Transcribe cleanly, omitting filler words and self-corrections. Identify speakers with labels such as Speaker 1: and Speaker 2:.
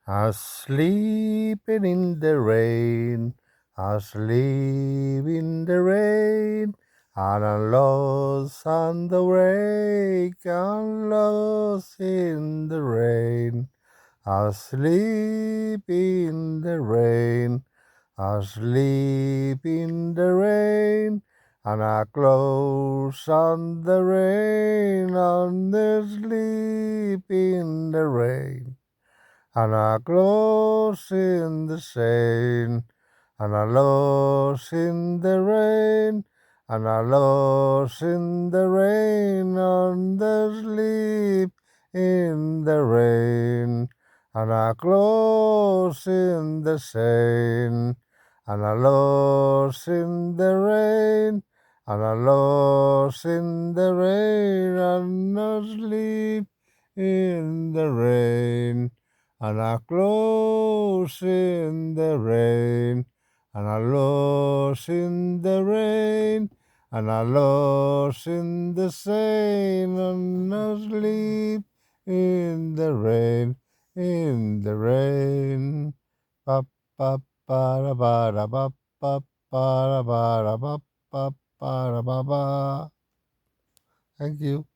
Speaker 1: Asleep in the rain, asleep in the rain, and I'm lost on the wake, I'm lost in the rain. Asleep in the rain, asleep in the rain, and I close on the rain, on the sleep in the rain. And I close in the shade, and I lost in the rain, and I lost in the rain, on the sleep in the rain, and I close in the shade, and I lost in the rain, and I lost in the rain, and I sleep in the rain. And I close in the rain, and I lost in the rain, and I lost in the shade, and I sleep in the rain. Pa pa pa ra ba ra ba pa pa ra ba ra ba pa pa ra ba ba. Thank you.